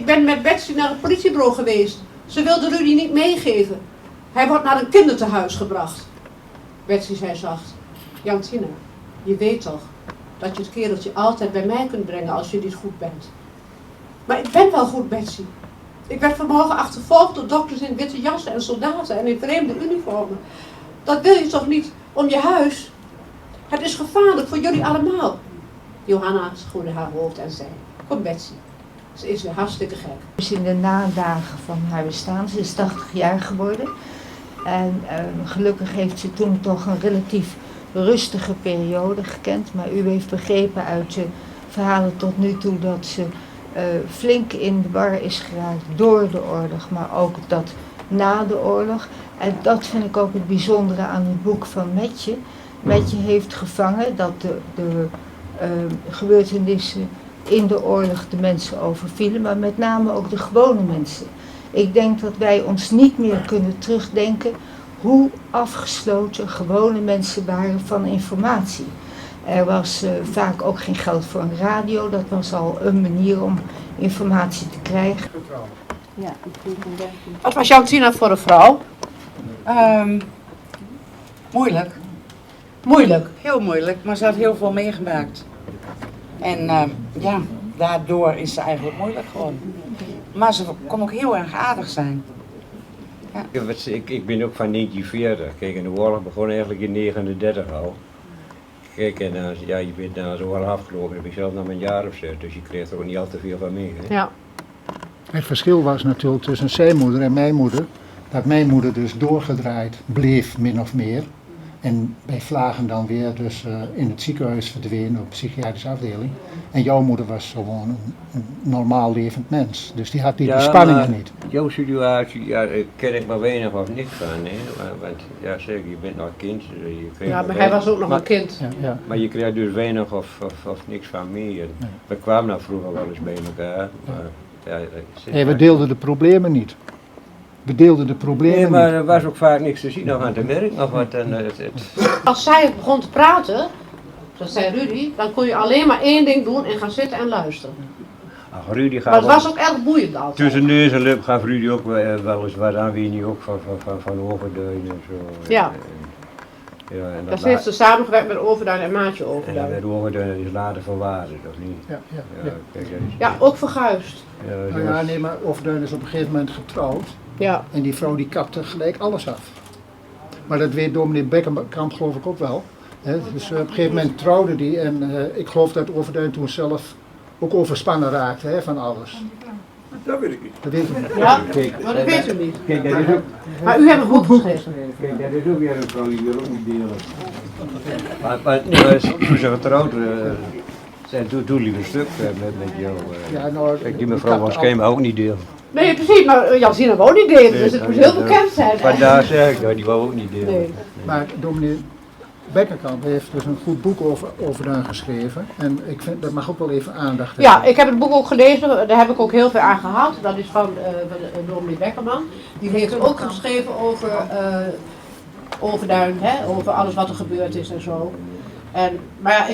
ben met Betsy naar het politiebureau geweest. Ze wilde Rudy niet meegeven. Hij wordt naar een kindertehuis gebracht. Betsy zei zacht, Jantine, je weet toch dat je het kereltje altijd bij mij kunt brengen als je niet goed bent. Maar ik ben wel goed, Betsy. Ik werd vanmorgen achtervolgd door dokters in witte jassen en soldaten en in vreemde uniformen. Dat wil je toch niet om je huis? Het is gevaarlijk voor jullie allemaal. Johanna schudde haar hoofd en zei, kom Betsy, ze is weer hartstikke gek. Dus in de nadagen van haar bestaan, ze is 80 jaar geworden. En gelukkig heeft ze toen toch een relatief rustige periode gekend. Maar u heeft begrepen uit de verhalen tot nu toe dat ze flink in de war is geraakt door de oorlog, maar ook dat na de oorlog. En dat vind ik ook het bijzondere aan het boek van Metje. Metje heeft gevangen dat de gebeurtenissen in de oorlog de mensen overvielen, maar met name ook de gewone mensen. Ik denk dat wij ons niet meer kunnen terugdenken hoe afgesloten gewone mensen waren van informatie. Er was vaak ook geen geld voor een radio, dat was al een manier om informatie te krijgen. Ja, wat was Jantine voor een vrouw? Moeilijk. Moeilijk. Heel moeilijk, maar ze had heel veel meegemaakt. En ja, daardoor is ze eigenlijk moeilijk geworden. Maar ze kon ook heel erg aardig zijn. Ja. Ik ben ook van 1940. Kijk, en de oorlog begon eigenlijk in 1939 al. Kijk, en ja, je bent na zo'n oorlog afgelopen, heb ik zelf nog een jaar of zo, dus je kreeg er ook niet al te veel van mee. Hè? Ja. Het verschil was natuurlijk tussen zijn moeder en mijn moeder, dat mijn moeder dus doorgedraaid bleef, min of meer. En bij Vlagen dan weer dus in het ziekenhuis verdween op psychiatrische afdeling. En jouw moeder was gewoon een normaal levend mens. Dus die had die spanningen niet. Jouw situatie, ja, daar ken ik maar weinig of niks van. Hè? Want ja, zeker, je bent nog kind. Ja, maar hij was ook nog een kind. Ja, ja. Maar je kreeg dus weinig of niks van mee. We kwamen nou vroeger wel eens bij elkaar. Maar, ja, We deelden de problemen niet. We deelden de problemen nee, maar niet. er was ook vaak niks te zien nog aan te merken. Of wat, Als zij begon te praten, dat zei Rudy, dan kon je alleen maar één ding doen en gaan zitten en luisteren. Ach, Rudy gaat Maar het was ook erg boeiend altijd. tussen neus en lip gaf Rudy ook wel eens wat aan, wie niet ook van Overduin en zo. Ja. Ja, en Dat heeft ze samengewerkt met Overduin en Maatje en dan Overduin. werd Overduin is later verwaardigd, of niet? Ja, ja, Ja, ja. kijk, dat is, Ja, ook verguisd. ja, dat Nou ja, was- nee, maar Overduin is op een gegeven moment getrouwd. Ja. En die vrouw die kapte gelijk alles af. Maar dat weet dominee Bekkenkamp geloof ik ook wel. Hè? Dus op een gegeven moment trouwde die en ik geloof dat Overduin toen zelf ook overspannen raakte, hè, van alles. Dat weet ik niet. Dat weet ik niet. Ja, Kijk, maar dat weet u niet. Kijk, dat is ook, Maar u hebt een boek geschreven. kijk, dat is ook weer een vrouw die wil ook niet delen. Maar nee, maar toen ze getrouwd zijn, toen liep een stuk met jou. Ja, nou, Kijk, die mevrouw was geen ook niet deel. Nee, precies, maar Jantine wou niet delen, dus het moest heel bekend zijn. Vandaar zeg ik, die wou ook niet delen. Nee. Maar dominee Bekkenkamp heeft dus een goed boek over Overduin geschreven. En ik vind dat mag ook wel even aandacht hebben. Ja, ik heb het boek ook gelezen, daar heb ik ook heel veel aan gehad. Dat is van dominee Bekkerman. Die heeft ook geschreven over Overduin, hè, over alles wat er gebeurd is en zo. En, maar ja,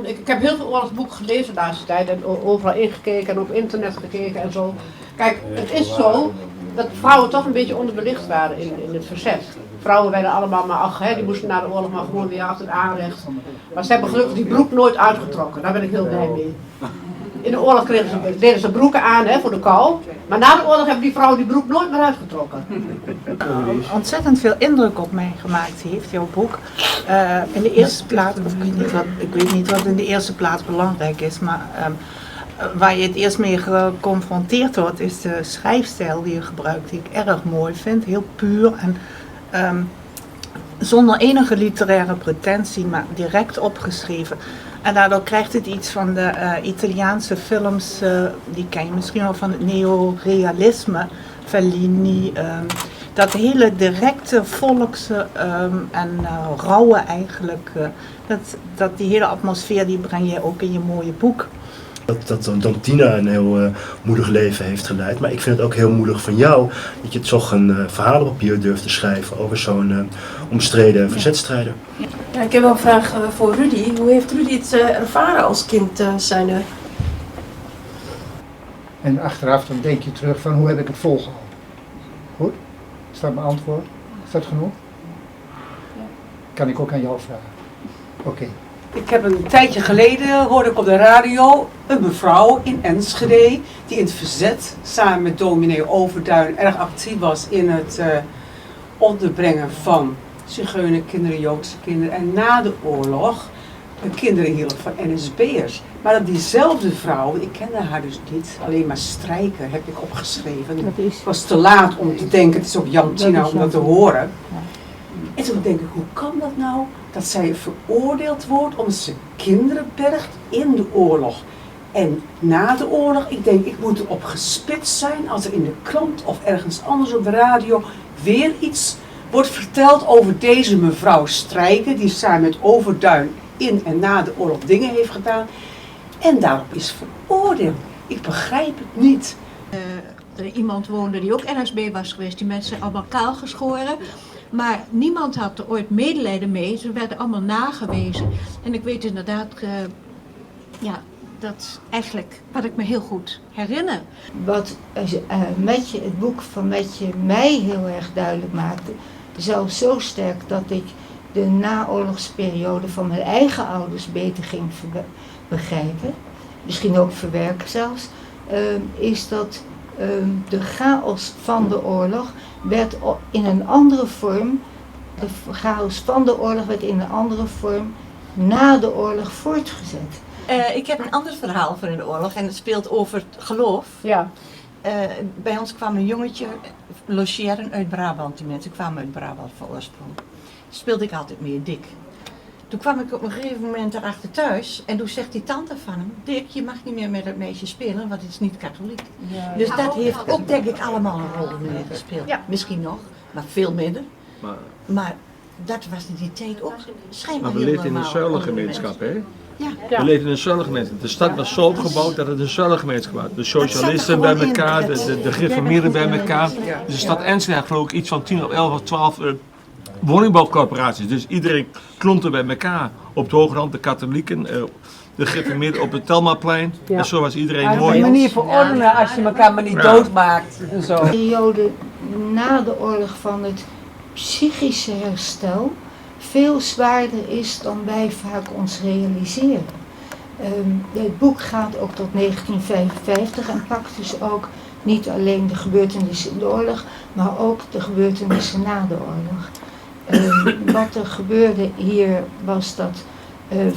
ik heb heel veel oorlogsboeken gelezen de laatste tijd en overal ingekeken en op internet gekeken en zo. Kijk, het is zo dat vrouwen toch een beetje onderbelicht waren in het verzet. Vrouwen werden allemaal maar, ach, hè, die moesten na de oorlog maar gewoon weer achter het aanrecht. Maar ze hebben gelukkig die broek nooit uitgetrokken, daar ben ik heel blij mee. In de oorlog deden ze broeken aan, hè, voor de kou. Maar na de oorlog hebben die vrouwen die broek nooit meer uitgetrokken. Ontzettend veel indruk op mij gemaakt heeft, jouw boek. In de eerste plaats, of ik weet niet wat in de eerste plaats belangrijk is, maar waar je het eerst mee geconfronteerd wordt, is de schrijfstijl die je gebruikt, die ik erg mooi vind. Heel puur en zonder enige literaire pretentie, maar direct opgeschreven. En daardoor krijgt het iets van de Italiaanse films, die ken je misschien wel van het neorealisme, Fellini. Dat hele directe, volkse en rauwe eigenlijk, dat die hele atmosfeer die breng je ook in je mooie boek. Dat Tina een heel moedig leven heeft geleid. Maar ik vind het ook heel moedig van jou dat je toch een verhalenpapier durft te schrijven over zo'n omstreden verzetstrijder. Ja, ik heb wel een vraag voor Rudy. Hoe heeft Rudy het ervaren als kind zijnde? En achteraf dan denk je terug van hoe heb ik het volgehouden. Goed? Is dat mijn antwoord? Is dat genoeg? Kan ik ook aan jou vragen? Oké. Ik heb een tijdje geleden, hoorde ik op de radio, een mevrouw in Enschede die in het verzet samen met dominee Overduin erg actief was in het onderbrengen van zigeunerkinderen, Joodse kinderen en na de oorlog kinderen hielp van NSB'ers. Maar dat diezelfde vrouw, ik kende haar dus niet, alleen maar strijken heb ik opgeschreven. Het was te laat om te denken, het is ook Jan Tina om dat te horen. En toen denk ik, hoe kan dat nou? Dat zij veroordeeld wordt omdat ze kinderen bergt in de oorlog. En na de oorlog, ik denk, ik moet erop gespitst zijn als er in de krant of ergens anders op de radio weer iets wordt verteld over deze mevrouw Strijken, die samen met Overduin in en na de oorlog dingen heeft gedaan. En daarop is veroordeeld. Ik begrijp het niet. Er iemand woonde die ook NSB was geweest, die mensen allemaal kaal geschoren. Maar niemand had er ooit medelijden mee, ze werden allemaal nagewezen. En ik weet inderdaad, dat eigenlijk wat ik me heel goed herinner. Wat het boek van Metje mij heel erg duidelijk maakte, zelfs zo sterk dat ik de naoorlogsperiode van mijn eigen ouders beter ging begrijpen, misschien ook verwerken zelfs, is dat de chaos van de oorlog werd in een andere vorm, de chaos van de oorlog werd in een andere vorm na de oorlog voortgezet. Ik heb een ander verhaal van de oorlog en het speelt over geloof. Ja. Bij ons kwam een jongetje logeren uit Brabant, die mensen kwamen uit Brabant van oorsprong. Speelde ik altijd meer Dick. Toen kwam ik op een gegeven moment erachter thuis en toen zegt die tante van hem, Dick, je mag niet meer met dat meisje spelen, want het is niet katholiek. Ja, dus dat heeft ook denk ik allemaal een rol meer gespeeld. Ja. Misschien nog, maar veel minder. Maar dat was in die tijd ook schijnbaar heel normaal. Maar we leven in een zuilengemeenschap, hè? Ja. We leven in een zuilengemeenschap. De stad was zo opgebouwd dat het een zuilengemeenschap was. De socialisten bij elkaar, de gereformeerden bij elkaar. Dus de stad Enschede had geloof ik iets van 10 of 11 of 12 woningbouwcorporaties. Dus iedereen klonte bij elkaar. Op de Hoogrand, de katholieken, de gereformeerden op het Telmaplein. Ja. En zo was iedereen mooi. Een manier voor ordenen als je elkaar maar niet doodmaakt en zo. De periode na de oorlog van het psychische herstel veel zwaarder is dan wij vaak ons realiseren. Het boek gaat ook tot 1955 en pakt dus ook niet alleen de gebeurtenissen in de oorlog, maar ook de gebeurtenissen na de oorlog. Wat er gebeurde hier was dat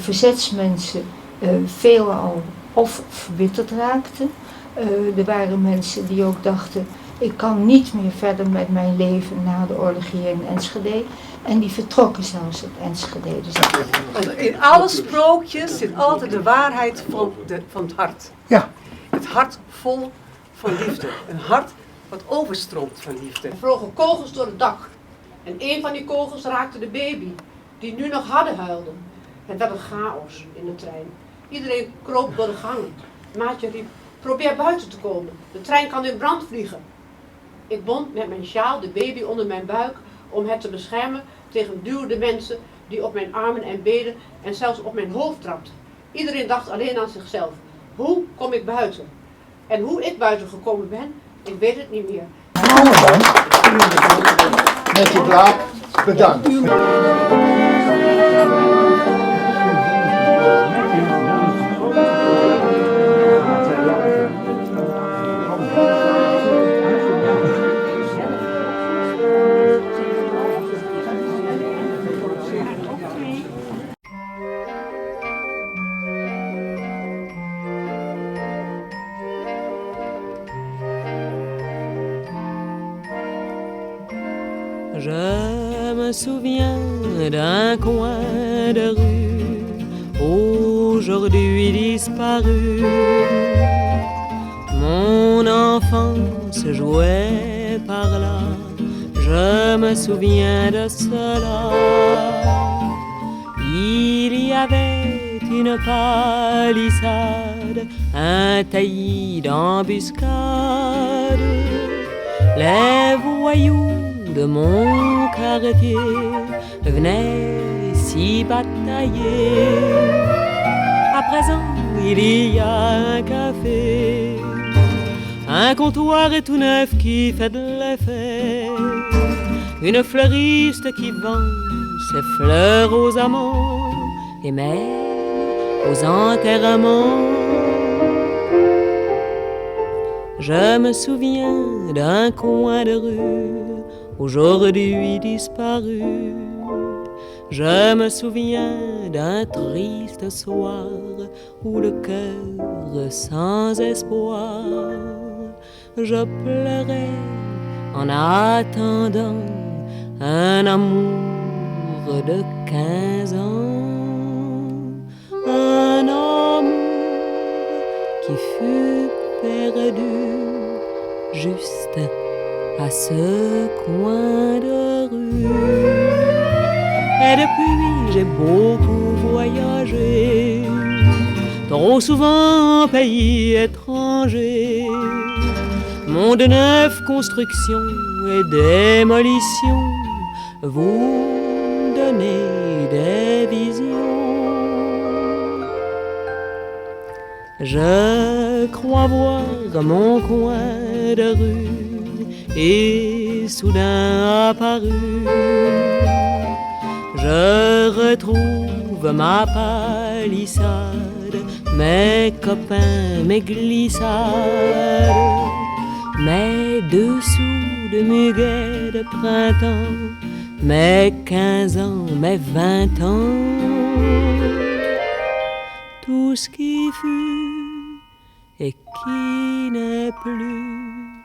verzetsmensen veelal of verbitterd raakten. Er waren mensen die ook dachten, ik kan niet meer verder met mijn leven na de oorlog hier in Enschede. En die vertrokken zelfs uit Enschede. Dus in alle sprookjes zit altijd de waarheid van het hart. Ja. Het hart vol van liefde. Een hart wat overstroomt van liefde. Er vlogen kogels door het dak. En een van die kogels raakte de baby, die nu nog harder huilde. Het werd een chaos in de trein. Iedereen kroop door de gangen. Maatje riep, probeer buiten te komen. De trein kan in brand vliegen. Ik bond met mijn sjaal de baby onder mijn buik om het te beschermen tegen duwende mensen die op mijn armen en benen en zelfs op mijn hoofd trapten. Iedereen dacht alleen aan zichzelf. Hoe kom ik buiten? En hoe ik buiten gekomen ben, ik weet het niet meer. Met je Blaak, bedankt. Je me souviens d'un coin de rue, aujourd'hui disparu. Mon enfance jouait par là, je me souviens de cela. Il y avait une palissade, un taillis d'embuscade. Les voyous de mon quartier venaient s'y batailler. À présent, il y a un café Un comptoir est tout neuf qui fait de l'effet. Une fleuriste qui vend ses fleurs aux amants et même aux enterrements. Je me souviens d'un coin de rue aujourd'hui disparu. Je me souviens d'un triste soir où le cœur sans espoir, je pleurais en attendant un amour de 15 ans. Un amour qui fut perdu juste à ce coin de rue. Et depuis j'ai beaucoup voyagé, trop souvent en pays étranger. Monde neuf, construction et démolition, vous donnez des visions. Je crois voir mon coin de rue et soudain apparu. Je retrouve ma palissade, mes copains, mes glissades, mes dessous de muguet de printemps, mes 15 ans, mes 20 ans. Tout ce qui fut et qui n'est plus,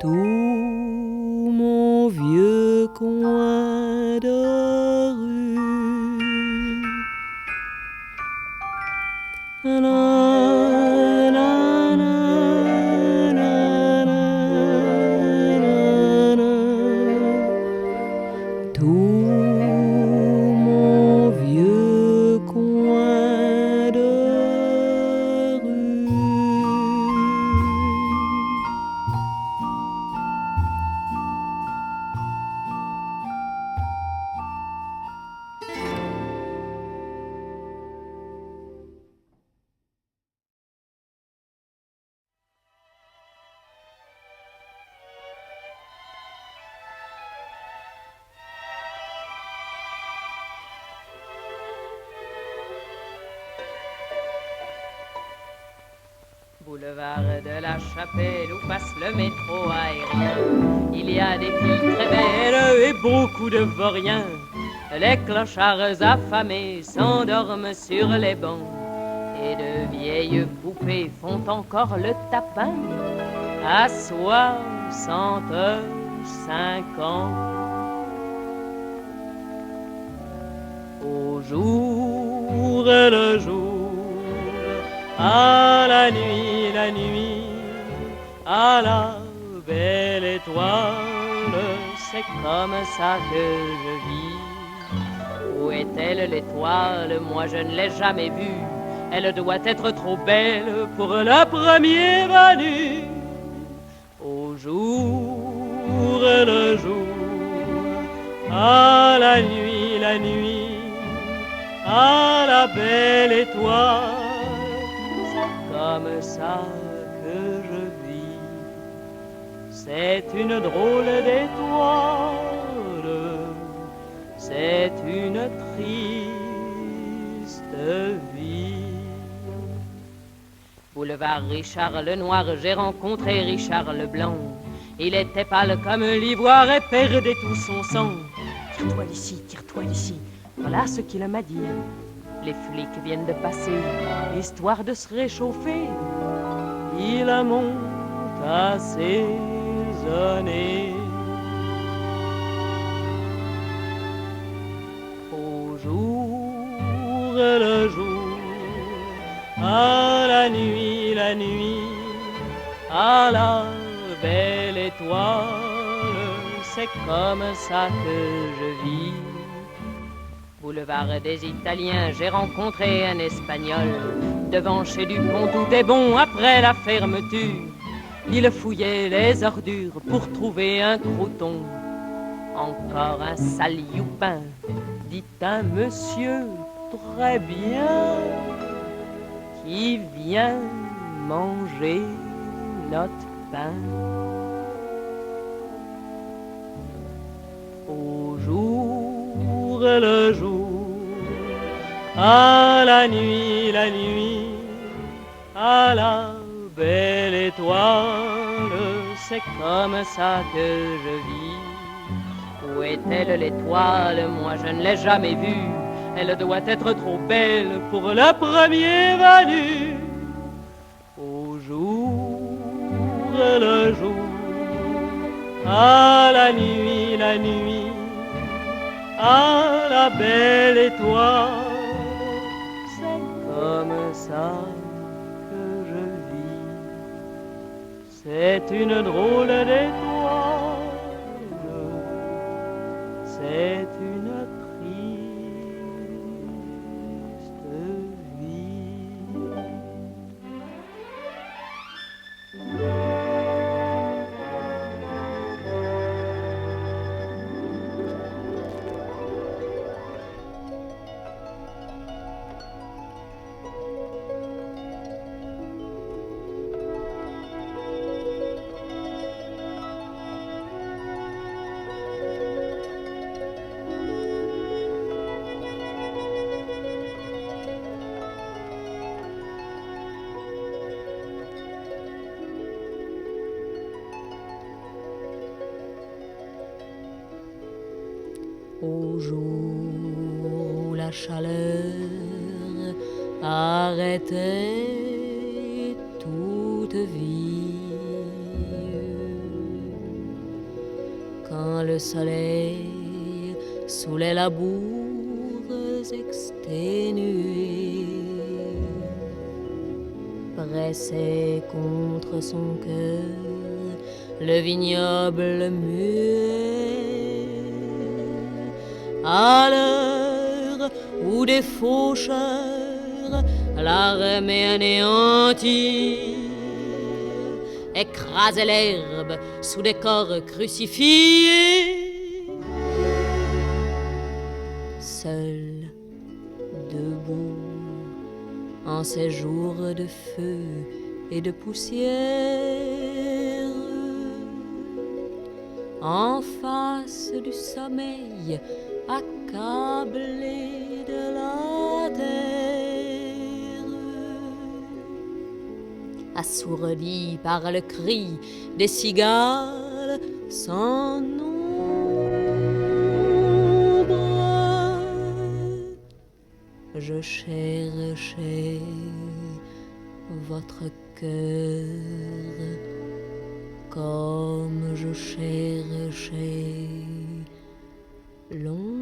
tout mon vieux coin de rue. Na, na, na, na, na, na. Tout mon vieux coin de rue. Boulevard de la Chapelle où passe le métro aérien. Il y a des filles très belles et beaucoup de vauriens. Les clochards affamés s'endorment sur les bancs. Et de vieilles poupées font encore le tapin à 65 ans. Au jour et le jour, à la nuit, à la belle étoile, c'est comme ça que je vis. Où est-elle l'étoile? Moi je ne l'ai jamais vue. Elle doit être trop belle pour le premier venu. Au jour et le jour, à la nuit, à la belle étoile, comme ça que je vis. C'est une drôle d'étoile, c'est une triste vie. Boulevard Richard le Noir, j'ai rencontré Richard le Blanc. Il était pâle comme l'ivoire et perdait tout son sang. Tire-toi d'ici, tire-toi d'ici, voilà ce qu'il m'a dit. Les flics viennent de passer, histoire de se réchauffer. Il monte assaisonné. Au jour et le jour, à la nuit, à la belle étoile, c'est comme ça que je vis. Boulevard des Italiens, j'ai rencontré un Espagnol. Devant chez Dupont, tout est bon après la fermeture. Il fouillait les ordures pour trouver un crouton. Encore un sale youpin, dit un monsieur très bien, qui vient manger notre pain. Au jour le jour, à la nuit, à la belle étoile, c'est comme ça que je vis. Où est-elle l'étoile? Moi je ne l'ai jamais vue. Elle doit être trop belle pour le premier venu. Au jour le jour, à la nuit, à la belle étoile, c'est comme ça que je vis. C'est une drôle d'étoile, c'est une triste vie. Au jour la chaleur arrêtait toute vie, quand le soleil sous les labours exténués pressait contre son cœur le vignoble muet. À l'heure où des faucheurs, l'armée anéantie, écrasaient l'herbe sous des corps crucifiés. Seul, debout, en ces jours de feu et de poussière, en face du sommeil, accablé de la terre, assourdi par le cri des cigales sans nombre, je cherchais votre cœur comme je cherchais l'ombre.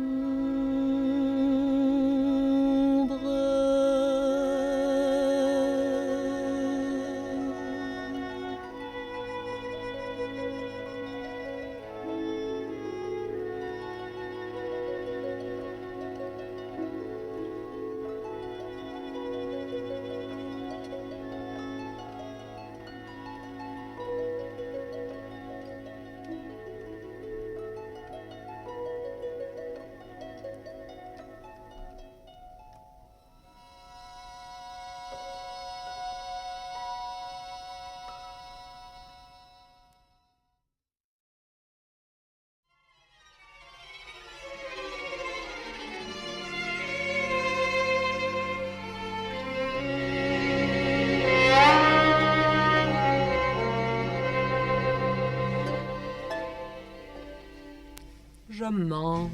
Je mens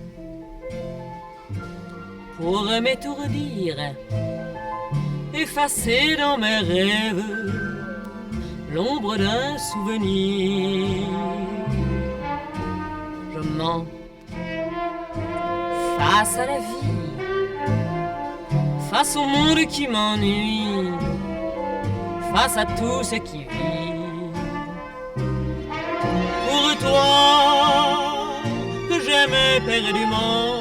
pour m'étourdir, effacer dans mes rêves l'ombre d'un souvenir. Je mens face à la vie, face au monde qui m'ennuie, face à tout ce qui vit. Pour toi que j'aimais éperdument,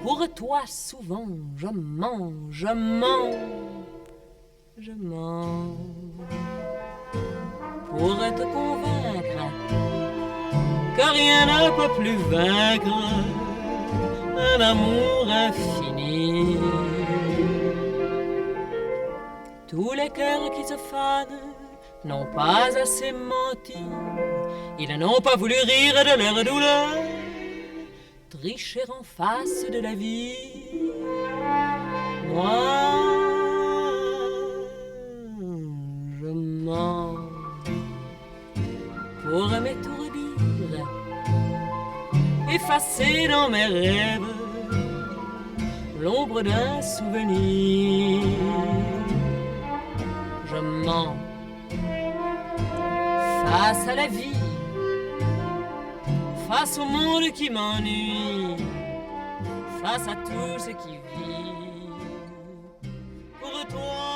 pour toi souvent je mens, je mens, je mens, pour te convaincre que rien ne peut plus vaincre un amour infini. Tous les cœurs qui se fanent n'ont pas assez menti, ils n'ont pas voulu rire de leur douleur, tricher en face de la vie. Moi, je mens pour m'étourdir, effacer dans mes rêves l'ombre d'un souvenir. Je mens face à la vie, face au monde qui m'ennuie, face à tout ce qui vit. Pour toi